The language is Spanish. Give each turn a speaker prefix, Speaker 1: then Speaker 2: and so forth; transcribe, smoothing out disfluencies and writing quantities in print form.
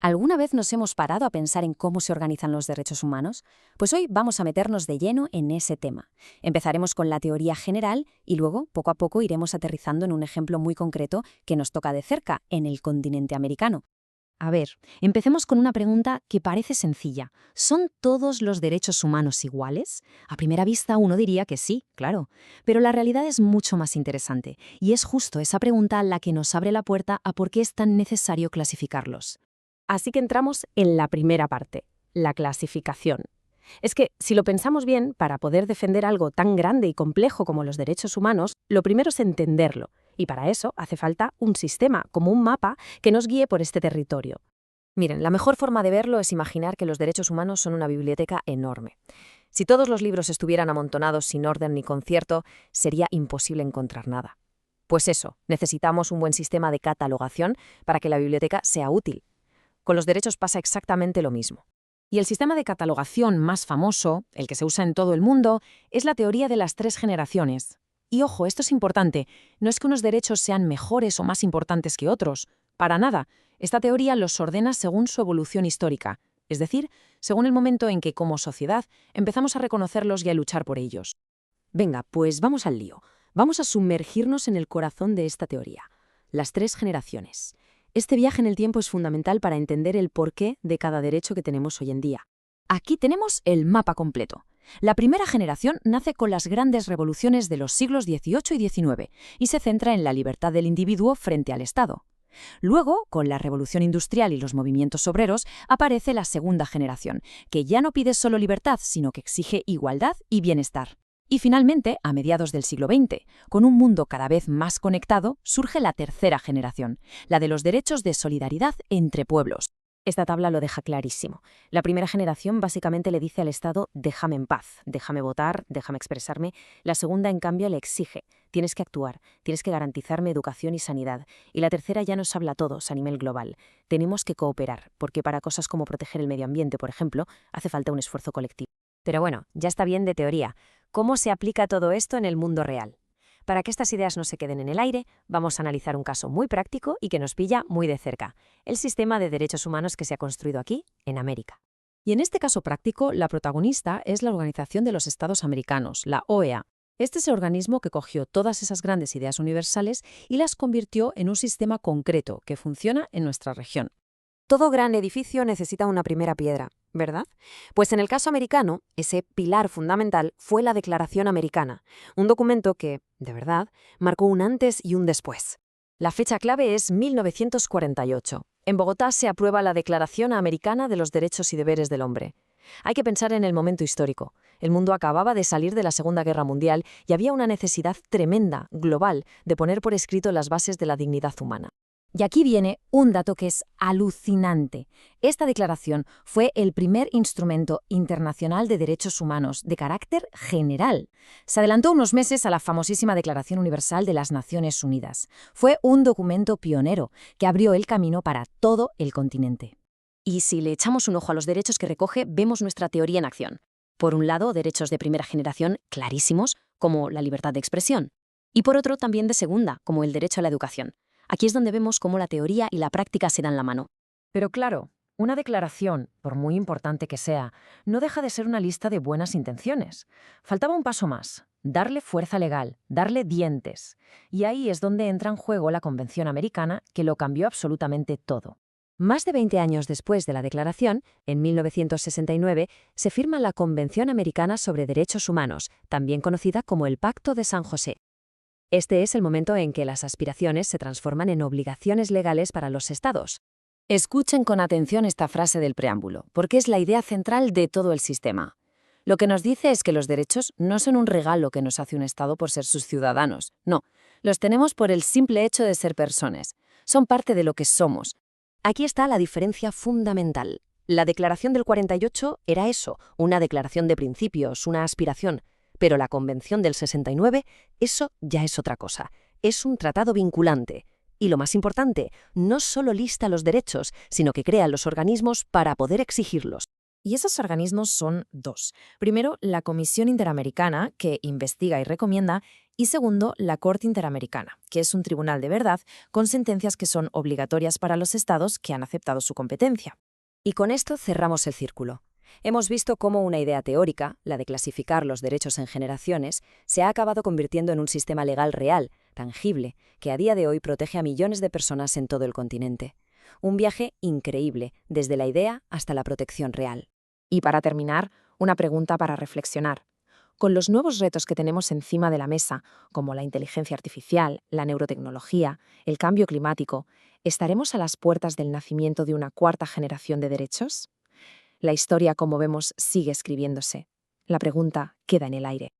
Speaker 1: ¿Alguna vez nos hemos parado a pensar en cómo se organizan los derechos humanos? Pues hoy vamos a meternos de lleno en ese tema. Empezaremos con la teoría general y luego, poco a poco, iremos aterrizando en un ejemplo muy concreto que nos toca de cerca, en el continente americano.
Speaker 2: A ver, empecemos con una pregunta que parece sencilla. ¿Son todos los derechos humanos iguales? A primera vista uno diría que sí, claro, pero la realidad es mucho más interesante, y es justo esa pregunta la que nos abre la puerta a por qué es tan necesario clasificarlos.
Speaker 3: Así que entramos en la primera parte, la clasificación. Es que, si lo pensamos bien, para poder defender algo tan grande y complejo como los derechos humanos, lo primero es entenderlo, y para eso hace falta un sistema, como un mapa, que nos guíe por este territorio.
Speaker 4: Miren, la mejor forma de verlo es imaginar que los derechos humanos son una biblioteca enorme. Si todos los libros estuvieran amontonados sin orden ni concierto, sería imposible encontrar nada. Pues eso, necesitamos un buen sistema de catalogación para que la biblioteca sea útil. Con los derechos pasa exactamente lo mismo.
Speaker 2: Y el sistema de catalogación más famoso, el que se usa en todo el mundo, es la teoría de las 3 generaciones. Y ojo, esto es importante, no es que unos derechos sean mejores o más importantes que otros, para nada. Esta teoría los ordena según su evolución histórica, es decir, según el momento en que, como sociedad, empezamos a reconocerlos y a luchar por ellos.
Speaker 4: Venga, pues vamos al lío. Vamos a sumergirnos en el corazón de esta teoría, las 3 generaciones. Este viaje en el tiempo es fundamental para entender el porqué de cada derecho que tenemos hoy en día. Aquí tenemos el mapa completo. La primera generación nace con las grandes revoluciones de los siglos XVIII y XIX y se centra en la libertad del individuo frente al Estado. Luego, con la revolución industrial y los movimientos obreros, aparece la segunda generación, que ya no pide solo libertad, sino que exige igualdad y bienestar. Y finalmente, a mediados del siglo XX, con un mundo cada vez más conectado, surge la tercera generación, la de los derechos de solidaridad entre pueblos. Esta tabla lo deja clarísimo. La primera generación básicamente le dice al Estado, déjame en paz, déjame votar, déjame expresarme. La segunda, en cambio, le exige, tienes que actuar, tienes que garantizarme educación y sanidad. Y la tercera ya nos habla a todos a nivel global. Tenemos que cooperar, porque para cosas como proteger el medio ambiente, por ejemplo, hace falta un esfuerzo colectivo. Pero bueno, ya está bien de teoría. ¿Cómo se aplica todo esto en el mundo real? Para que estas ideas no se queden en el aire, vamos a analizar un caso muy práctico y que nos pilla muy de cerca, el sistema de derechos humanos que se ha construido aquí, en América.
Speaker 2: Y en este caso práctico, la protagonista es la Organización de los Estados Americanos, la OEA. Este es el organismo que cogió todas esas grandes ideas universales y las convirtió en un sistema concreto que funciona en nuestra región.
Speaker 4: Todo gran edificio necesita una primera piedra, ¿verdad? Pues en el caso americano, ese pilar fundamental fue la Declaración Americana, un documento que, de verdad, marcó un antes y un después. La fecha clave es 1948. En Bogotá se aprueba la Declaración Americana de los Derechos y Deberes del Hombre. Hay que pensar en el momento histórico. El mundo acababa de salir de la Segunda Guerra Mundial y había una necesidad tremenda, global, de poner por escrito las bases de la dignidad humana.
Speaker 1: Y aquí viene un dato que es alucinante. Esta declaración fue el primer instrumento internacional de derechos humanos de carácter general. Se adelantó unos meses a la famosísima Declaración Universal de las Naciones Unidas. Fue un documento pionero que abrió el camino para todo el continente.
Speaker 4: Y si le echamos un ojo a los derechos que recoge, vemos nuestra teoría en acción. Por un lado, derechos de primera generación clarísimos, como la libertad de expresión. Y por otro, también de segunda, como el derecho a la educación. Aquí es donde vemos cómo la teoría y la práctica se dan la mano.
Speaker 2: Pero claro, una declaración, por muy importante que sea, no deja de ser una lista de buenas intenciones. Faltaba un paso más, darle fuerza legal, darle dientes. Y ahí es donde entra en juego la Convención Americana, que lo cambió absolutamente todo.
Speaker 4: Más de 20 años después de la declaración, en 1969, se firma la Convención Americana sobre Derechos Humanos, también conocida como el Pacto de San José. Este es el momento en que las aspiraciones se transforman en obligaciones legales para los estados. Escuchen con atención esta frase del preámbulo, porque es la idea central de todo el sistema. Lo que nos dice es que los derechos no son un regalo que nos hace un estado por ser sus ciudadanos. No, los tenemos por el simple hecho de ser personas. Son parte de lo que somos. Aquí está la diferencia fundamental. La Declaración del 48 era eso, una declaración de principios, una aspiración. Pero la Convención del 69, eso ya es otra cosa. Es un tratado vinculante. Y lo más importante, no solo lista los derechos, sino que crea los organismos para poder exigirlos.
Speaker 2: Y esos organismos son dos. Primero, la Comisión Interamericana, que investiga y recomienda, y segundo, la Corte Interamericana, que es un tribunal de verdad con sentencias que son obligatorias para los estados que han aceptado su competencia.
Speaker 4: Y con esto cerramos el círculo. Hemos visto cómo una idea teórica, la de clasificar los derechos en generaciones, se ha acabado convirtiendo en un sistema legal real, tangible, que a día de hoy protege a millones de personas en todo el continente. Un viaje increíble, desde la idea hasta la protección real.
Speaker 3: Y para terminar, una pregunta para reflexionar. Con los nuevos retos que tenemos encima de la mesa, como la inteligencia artificial, la neurotecnología, el cambio climático, ¿estaremos a las puertas del nacimiento de una cuarta generación de derechos? La historia, como vemos, sigue escribiéndose. La pregunta queda en el aire.